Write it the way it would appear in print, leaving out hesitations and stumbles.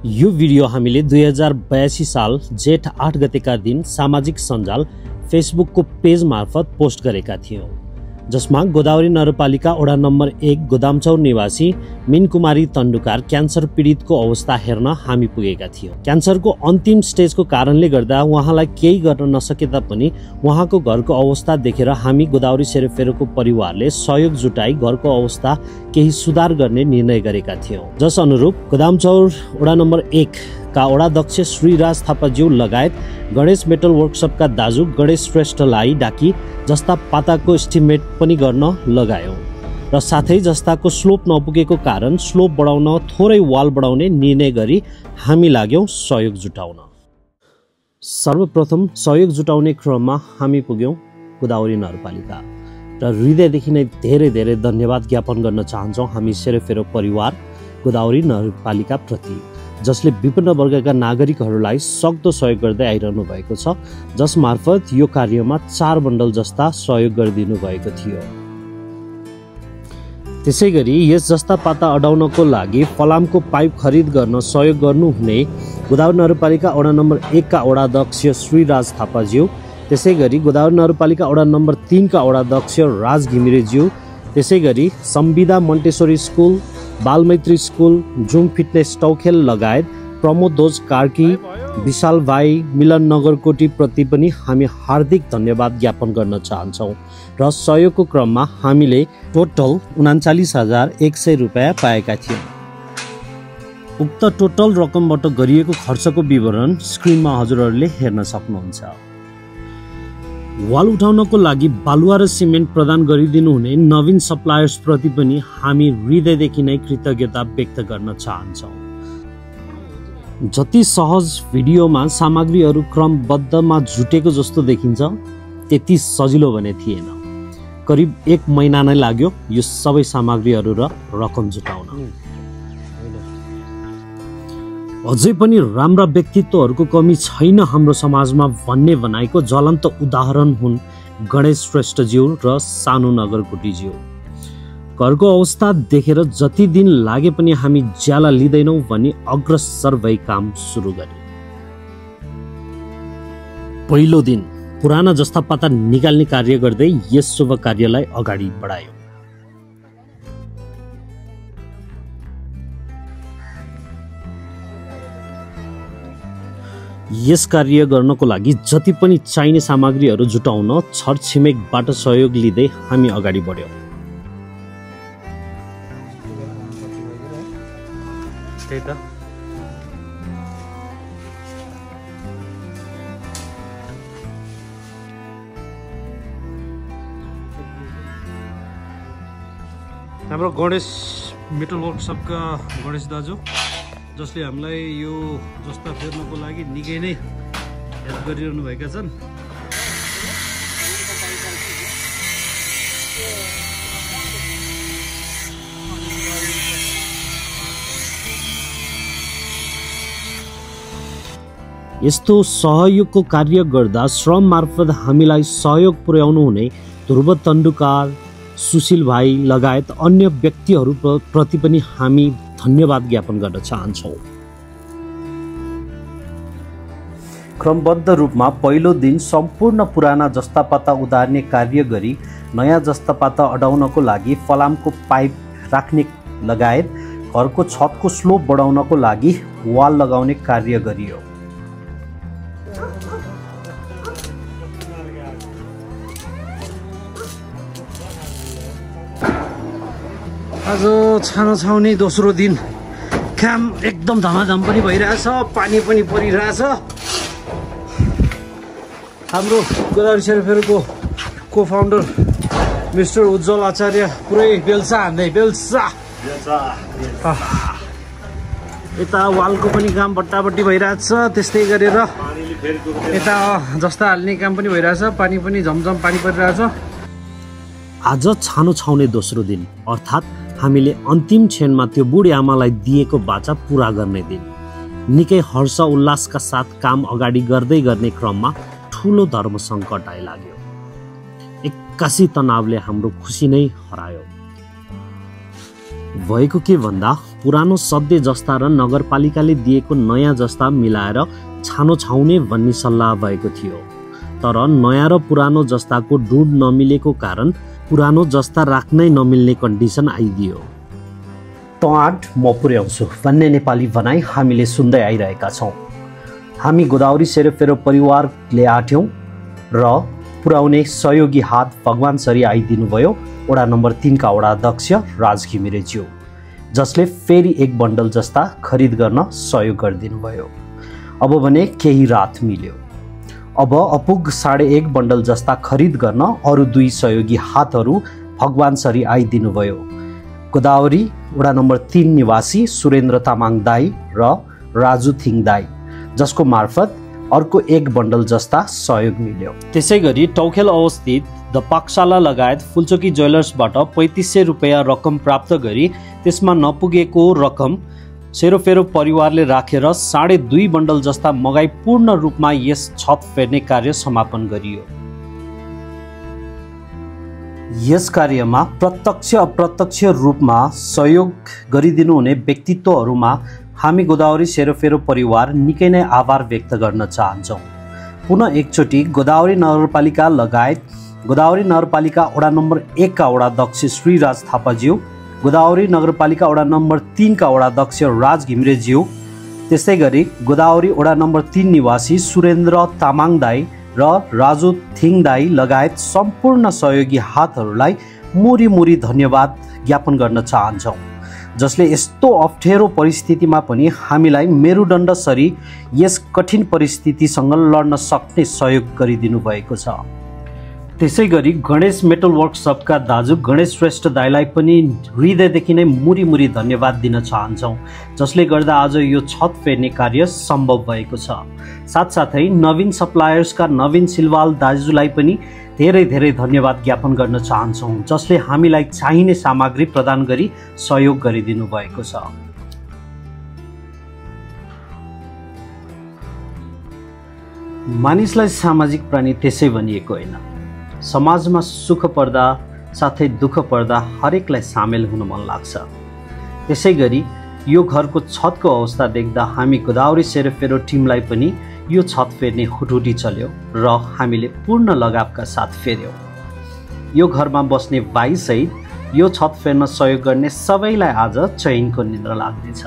यो भिडियो हामीले 2082 साल जेठ 8 गतेका दिन सामाजिक सञ्जाल फेसबुकको पेज मार्फत पोस्ट गरेका थियौं, जसमा गोदावरी नगरपालिका वडा नम्बर 1 गोदामचौर निवासी मिनकुमारी तण्डुकार क्यान्सर पीडितको अवस्था हेर्न हामी पुगेका थियौं। क्यान्सरको अन्तिम स्टेजको कारणले गर्दा उहाँलाई केही गर्न नसके तापनि उहाँको घरको अवस्था देखेर हामी गोदावरी सेरोफेरोको परिवारले सहयोग जुटाई घरको अवस्था केही सुधार गर्ने निर्णय गरेका थियौं। जस अनुरूप गोदामचौर वडा नम्बर 1 का वडाध्यक्ष श्रीराज थापाज्यू लगायत गणेश मेटल वर्कसपका दाजु गणेश श्रेष्ठलाई डाकी जस्ता पाताको एस्टिमेट पनि गर्न लगायौं र साथै जस्ताको स्लोप नपुगेको कारण स्लोप बढाउन थोरै वाल बढाउने निर्णय गरी हामी लाग्यौं सहयोग जुटाउन। सर्वप्रथम सहयोग जुटाउने क्रममा हामी पुग्यौं गोदावरी नगरपालिका र हृदयदेखि नै धेरै धेरै धन्यवाद ज्ञापन गर्न चाहन्छौं हामी सेरोफेरो परिवार गोदावरी नगरपालिका प्रति, जसले विभिन्न वर्गका नागरिकहरूलाई सक्दो सहयोग गर्दै आइरहनु भएको छ, जस मार्फत यो कार्यमा 4 बन्डल जस्ता सहयोग गरिदिनु भएको थियो। त्यसैगरी यस जस्ता पाता अडाउनको लागि फलामको पाइप खरिद गर्न सहयोग गर्नुहुने गोदावरी नगरपालिका वडा नम्बर 1 का वडाध्यक्ष श्रीराज थापाज्यू, त्यसैगरी गोदावरी नगरपालिका वडा नम्बर 3 का वडाध्यक्ष राज घिमिरेज्यू, त्यसैगरी संविदा मन्टेश्वरी स्कुल, बालमैत्री स्कुल, जुम फिटनेस टौखेल लगायत प्रमोद ध्वज कार्की, विशाल भाइ, मिलन नगरकोटी प्रति पनि हामी हार्दिक धन्यवाद ज्ञापन गर्न चाहन्छौं र सहयोगको क्रममा हामीले टोटल 39,100 रुपैयाँ पाएका थियौं। उक्त टोटल रकमबाट गरिएको खर्चको विवरण स्क्रिनमा हजुरहरूले हेर्न सक्नुहुन्छ। वाल उठाउनको लागि बालुवा र सिमेन्ट प्रदान गरिदिनु हुने नवीन सप्लायर्स प्रति पनि हामी हृदयदेखि नै कृतज्ञता व्यक्त गर्न चाहन्छौं। जति सहज भिडियोमा सामग्रीहरू क्रमबद्धमा जुटेको जस्तो देखिन्छ त्यति सजिलो भने थिएन। करिब 1 महिना नै लाग्यो यो सबै सामग्रीहरू र रकम जुटाउन। अझै पनि राम्रा व्यक्तित्वहरूको कमी छैन हाम्रो समाजमा भन्ने भनाइको ज्वलन्त उदाहरण हुन् गणेश श्रेष्ठज्यू र सानु नगरकोटीज्यू। घरको अवस्था देखेर जति दिन लागे पनि हामी ज्याला लिँदैनौँ भनी अग्रसर भई काम सुरु गरे। पहिलो दिन पुराना जस्ता पाता निकाल्ने कार्य गर्दै यस शुभ कार्यलाई अगाडि बढायौं। यस कार्य गर्नको लागि जति पनि चाहिने सामग्रीहरू जुटाउन छरछिमेकबाट सहयोग लिँदै हामी अगाडि बढ्यौं। हाम्रो गणेश मेटल वर्कसपका गणेश दाजु, जसले हामीलाई यो जस्ता फेर्नको लागि निकै नै हेल्प गरिरहनु भएका छन्। यस्तो सहयोगको कार्य गर्दा श्रम मार्फत हामीलाई सहयोग पुर्याउनु हुने ध्रुव तण्डुकार, सुशील भाइ लगायत अन्य व्यक्तिहरू प्रति पनि हामी धन्यवाद ज्ञापन गर्न चाहन्छौं। क्रमबद्ध रूपमा पहिलो दिन सम्पूर्ण पुराना जस्ता पाता उदार्ने कार्य गरी नयाँ जस्ता पाता अडाउनको लागि फलामको पाइप राख्ने लगायत घरको छतको स्लोप बढाउनको लागि वाल लगाउने कार्य गरियो। आज छानो छाउने दोस्रो दिन काम एकदम धमाधम पनि भइरहेछ, पानी पनि परिरहेछ। हाम्रो गोदावरी सेरोफेरोको को फाउन्डर मिस्टर उज्जवल आचार्य पुरै बेल्सा हान्दै बेल्सा यता वालको पनि काम बट्टाबट्टी भइरहेछ। त्यस्तै गरेर यता जस्ता हाल्ने काम पनि भइरहेछ, पानी पनि झमझम पानी परिरहेछ। आज छानो छाउने दोस्रो दिन अर्थात् हामीले अन्तिम क्षणमा त्यो बुढी आमालाई दिएको बाचा पूरा गर्ने दिन। निकै हर्ष उल्लासका साथ काम अगाडि गर्दै गर्ने क्रममा ठूलो धर्म सङ्कट आइलाग्यो। एक्कासी तनावले हाम्रो खुसी नै हरायो। भएको के भन्दा पुरानो सद्य जस्ता र नगरपालिकाले दिएको नयाँ जस्ता मिलाएर छानो छाउने भन्ने सल्लाह भएको थियो। तर नयाँ र पुरानो जस्ताको डुड नमिलेको कारण पुरानो जस्ता राख्नै नमिल्ने कन्डिसन आइदियो। तँआट म पुर्याउँछु भन्ने नेपाली भनाइ हामीले सुन्दै आइरहेका छौँ। हामी गोदावरी सेरोफेरो परिवारले आट्यौँ र पुर्याउने सहयोगी हात भगवान सरी आइदिनुभयो वडा नम्बर 3 का वडा अध्यक्ष राज घिमिरेज्यू, जसले फेरि एक बन्डल जस्ता खरिद गर्न सहयोग गरिदिनु भयो। अब भने केही रात मिल्यो। अब अपुग 1.5 बन्डल जस्ता खरिद गर्न अरू 2 सहयोगी हातहरू भगवान सरी आइदिनु भयो। गोदावरी वडा नम्बर 3 निवासी सुरेन्द्र तामाङ दाई र राजु थिङ दाई, जसको मार्फत अर्को 1 बन्डल जस्ता सहयोग मिल्यो। त्यसैगरी टौखेल अवस्थित द पाकशाला लगायत फुलचोकी ज्वेलर्सबाट 3500 रुपैयाँ रकम प्राप्त गरी त्यसमा नपुगेको रकम सेरोफेरो परिवारले राखेर 2.5 बन्डल जस्ता मगाई पूर्ण रूपमा यस छत फेर्ने कार्य समापन गरियो। यस कार्यमा प्रत्यक्ष अप्रत्यक्ष रूपमा सहयोग गरिदिनु हुने व्यक्तित्वहरूमा हामी गोदावरी सेरोफेरो परिवार निकै नै आभार व्यक्त गर्न चाहन्छौँ। पुनः एकचोटि गोदावरी नगरपालिका लगायत गोदावरी नगरपालिका वडा नम्बर 1 का वडा अध्यक्ष श्रीराज थापाज्यू, गोदावरी नगरपालिका वडा नम्बर 3 का वडा अध्यक्ष राज घिमिरेज्यू, त्यस्तै गरी गोदावरी वडा नम्बर 3 निवासी सुरेन्द्र तामाङ दाई र राजु थिङ दाई लगायत सम्पूर्ण सहयोगी हातहरूलाई मुरी मुरी धन्यवाद ज्ञापन गर्न चाहन्छौँ, जसले यस्तो अप्ठ्यारो परिस्थितिमा पनि हामीलाई मेरुदण्ड सरी यस कठिन परिस्थितिसँग लड्न सक्ने सहयोग गरिदिनु भएको छ। त्यसैगरी गणेश मेटल वर्कसपका दाजु गणेश श्रेष्ठ दाईलाई पनि हृदयदेखि नै मुरी मुरी धन्यवाद दिन चाहन्छौँ, जसले गर्दा आज यो छत फेर्ने कार्य सम्भव भएको छ। साथसाथै नवीन सप्लायर्सका नवीन सिलवाल दाजुलाई पनि धेरै धेरै धन्यवाद ज्ञापन गर्न चाहन्छौँ, जसले हामीलाई चाहिने सामग्री प्रदान गरी सहयोग गरिदिनु भएको छ। मानिसलाई सामाजिक प्राणी त्यसै भनिएको होइन। समाजमा सुख पर्दा साथै दुःख पर्दा हरेकलाई सामेल हुन मन लाग्छ। त्यसैगरी यो घरको छतको अवस्था देख्दा हामी गोदावरी सेरोफेरो टिमलाई पनि यो छत फेर्ने हुटुटी चल्यो र हामीले पूर्ण लगावका साथ फेर्यौँ। यो घरमा बस्ने भाइ सहित यो छत फेर्न सहयोग गर्ने सबैलाई आज चैनको निद्रा लाग्नेछ।